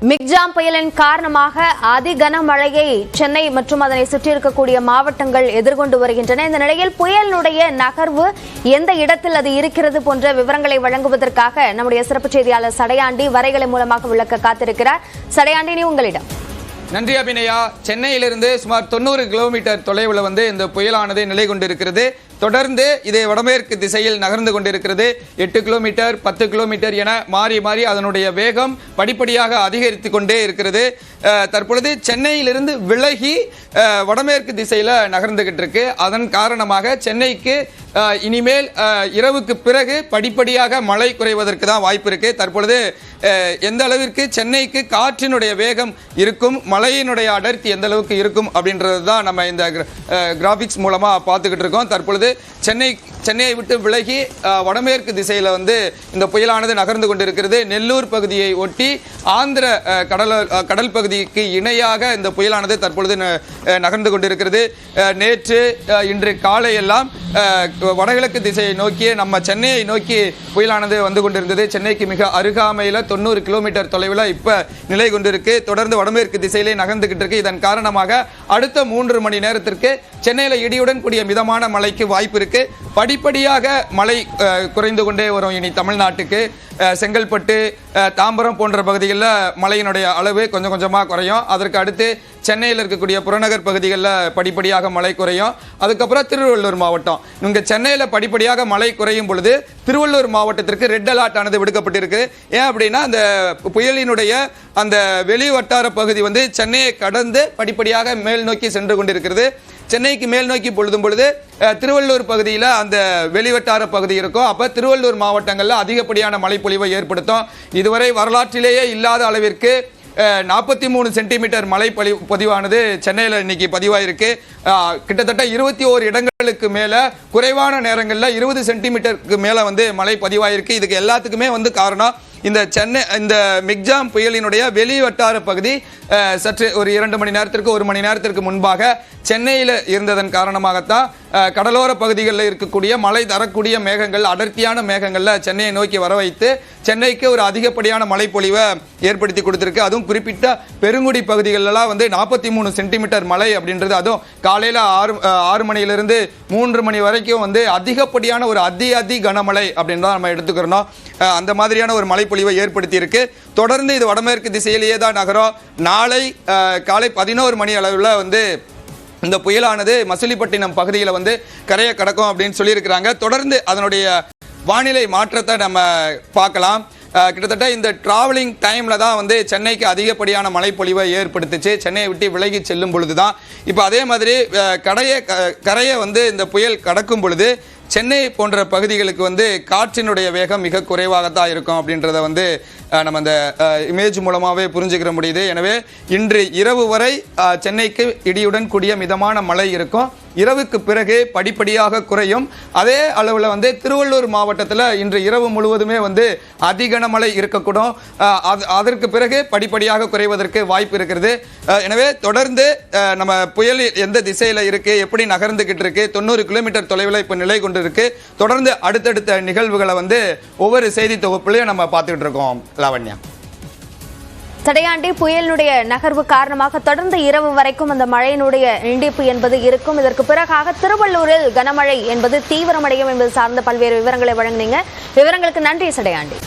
Michaung புயலின் காரணமாக அதிகனமழையை சென்னை மற்றும் அதனை சுற்றியிருக்கக்கூடிய மாவட்டங்கள் எதிர்கொண்டு வருகின்றன. இந்த நிலையில் புயலினுடைய நகர்வு எந்த இடத்தில் அது இருக்கிறது போன்ற விவரங்களை வழங்குவதற்காக நம்முடைய சிறப்பு செய்தியாளர் சடையாண்டி வரைகளை மூலமாக விளக்க காத்திருக்கிறார். சடையாண்டி, உங்களிடம். நன்றி அபிநயா. சென்னையிலிருந்து சுமார் 90 கிலோமீட்டர் தொலைவில் இந்த புயலானது நிலை கொண்டிருக்கிறது. தொடர்ந்து இது வடமேற்கு திசையில் நகர்ந்து கொண்டிருக்கிறது. 8 கிலோமீட்டர் 10 கிலோமீட்டர் என மாறி மாறி அதனுடைய வேகம் படிப்படியாக அதிகரித்து கொண்டே இருக்கிறது. தற்பொழுது சென்னையிலிருந்து விலகி வடமேற்கு திசையில் நகர்ந்துகிட்டு இருக்கு. அதன் காரணமாக சென்னைக்கு இனிமேல் இரவுக்கு பிறகு படிப்படியாக மழை குறைவதற்கு தான் வாய்ப்பு இருக்கு. தற்பொழுது எந்த அளவிற்கு சென்னைக்கு காற்றினுடைய வேகம் இருக்கும், மழையினுடைய அடர்த்தி எந்த அளவுக்கு இருக்கும் அப்படின்றது தான் நம்ம இந்த கிராபிக்ஸ் மூலமா பார்த்துக்கிட்டு இருக்கோம். தற்பொழுது சென்னையை விட்டு விலகி வடமேற்கு திசையில் இந்த புயலானது நகர்ந்து கொண்டிருக்கிறது. நெல்லூர் பகுதியை ஒட்டி ஆந்திர கடல் பகுதிக்கு இணையாக இந்த புயலானது தற்பொழுது நகர்ந்து கொண்டிருக்கிறது. நேற்று இன்று காலை எல்லாம் வடகிழக்கு திசையை நோக்கி நம்ம சென்னையை நோக்கி புயலானது வந்து கொண்டிருந்தது. சென்னைக்கு மிக அருகாமையில் 90 கிலோமீட்டர் தொலைவில் இப்போ நிலை கொண்டிருக்கு. தொடர்ந்து வடமேற்கு திசையிலே நகர்ந்துகிட்டு இருக்கு. இதன் காரணமாக அடுத்த 3 மணி நேரத்திற்கு சென்னையில் இடியுடன் கூடிய மிதமான மழைக்கு வாய்ப்பு இருக்கு. படிப்படியாக மழை குறைந்து கொண்டே வரும். இனி தமிழ்நாட்டுக்கு செங்கல்பட்டு, தாம்பரம் போன்ற பகுதிகளில் மழையினுடைய அளவு கொஞ்சம் கொஞ்சமாக குறையும். அதற்கு அடுத்து சென்னையில் இருக்கக்கூடிய புறநகர் பகுதிகளில் படிப்படியாக மழை குறையும். அதுக்கப்புறம் திருவள்ளூர் மாவட்டம், இங்கே சென்னையில் படிப்படியாக மழை குறையும் பொழுது திருவள்ளூர் மாவட்டத்திற்கு ரெட் அலர்ட் ஆனது விடுக்கப்பட்டிருக்கு. ஏன் அப்படின்னா அந்த புயலினுடைய அந்த வெளி வட்டார பகுதி சென்னையை கடந்து படிப்படியாக மேல் நோக்கி சென்று கொண்டிருக்கிறது. சென்னைக்கு மேல் நோக்கி பொழுதும் பொழுது திருவள்ளூர் பகுதியில் அந்த வெளிவட்டார பகுதி இருக்கும். அப்போ திருவள்ளூர் மாவட்டங்களில் அதிகப்படியான மழைப்பொழிவை ஏற்படுத்தும். இதுவரை வரலாற்றிலேயே இல்லாத அளவிற்கு 43 சென்டிமீட்டர் மழை பதிவானது சென்னையில் இன்னைக்கு பதிவாயிருக்கு. கிட்டத்தட்ட 21 இடங்களுக்கு மேலே குறைவான நேரங்களில் 20 சென்டிமீட்டருக்கு மேலே மழை பதிவாயிருக்கு. இதுக்கு எல்லாத்துக்குமே காரணம் இந்த மிக்ஜாம் புயலினுடைய வெளி வட்டார பகுதி சற்று ஒரு 2 மணி நேரத்திற்கு 1 மணி நேரத்திற்கு முன்பாக சென்னையில் இருந்ததன் காரணமாகத்தான் கடலோர பகுதிகளில் இருக்கக்கூடிய மழை தரக்கூடிய மேகங்கள், அடர்த்தியான மேகங்களில் சென்னையை நோக்கி வர வைத்து சென்னைக்கு ஒரு அதிகப்படியான மழைப்பொழிவை ஏற்படுத்தி கொடுத்திருக்கு. அதுவும் குறிப்பிட்ட பெருங்குடி பகுதிகளெல்லாம் 43 சென்டிமீட்டர் மழை அப்படின்றது, அதுவும் காலையில் 6 மணியிலிருந்து 3 மணி வரைக்கும் அதிகப்படியான ஒரு அதி கனமழை அப்படின்னு தான் நம்ம எடுத்துக்கிறோம். அந்த மாதிரியான ஒரு மழைப்பொழிவை ஏற்படுத்தி இருக்கு. தொடர்ந்து இது வடமேற்கு திசையிலேயே தான் நகரம். நாளை காலை 11 மணி அளவில் இந்த புயலானது மசிலிப்பட்டினம் பகுதியில் கரையை கடக்கும் அப்படின்னு சொல்லியிருக்கிறாங்க. தொடர்ந்து அதனுடைய வானிலை மாற்றத்தை நம்ம பார்க்கலாம். கிட்டத்தட்ட இந்த டிராவலிங் டைமில் தான் சென்னைக்கு அதிகப்படியான மழைப்பொழிவை ஏற்படுத்துச்சு. சென்னையை விட்டு விலகி செல்லும் பொழுது தான் இப்போ அதே மாதிரி கரையை இந்த புயல் கடக்கும் பொழுது சென்னை போன்ற பகுதிகளுக்கு காற்றினுடைய வேகம் மிக குறைவாகத்தான் இருக்கும் அப்படின்றத நம்ம அந்த இமேஜ் மூலமாகவே புரிஞ்சுக்கிற முடியுது. எனவே இன்று இரவு வரை சென்னைக்கு இடியுடன் கூடிய மிதமான மழை இருக்கும். இரவுக்கு பிறகு படிப்படியாக குறையும். அதே அளவில் திருவள்ளூர் மாவட்டத்தில் இன்று இரவு முழுவதுமே அதிகனமழை இருக்கக்கூடும். அதற்கு பிறகு படிப்படியாக குறைவதற்கு வாய்ப்பு இருக்கிறது. எனவே தொடர்ந்து நம்ம புயல் எந்த திசையில் இருக்கு, எப்படி நகர்ந்துகிட்டு இருக்கு, 90 கிலோமீட்டர் தொலைவில் இப்போ நிலை கொண்டு இருக்கு. தொடர்ந்து அடுத்தடுத்த நிகழ்வுகளை ஒவ்வொரு செய்தி தொகுப்புலையும் நம்ம பார்த்துக்கிட்டு இருக்கோம். லாவண்யா. சடையாண்டி, புயலினுடைய நகர்வு காரணமாக தொடர்ந்து இரவு வரைக்கும் அந்த மழையினுடைய நீடிப்பு என்பது இருக்கும். இதற்கு பிறகாக திருவள்ளூரில் கனமழை என்பது தீவிரமடையும் என்பது சார்ந்த பல்வேறு விவரங்களை வழங்கினீங்க. விவரங்களுக்கு நன்றி சடையாண்டி.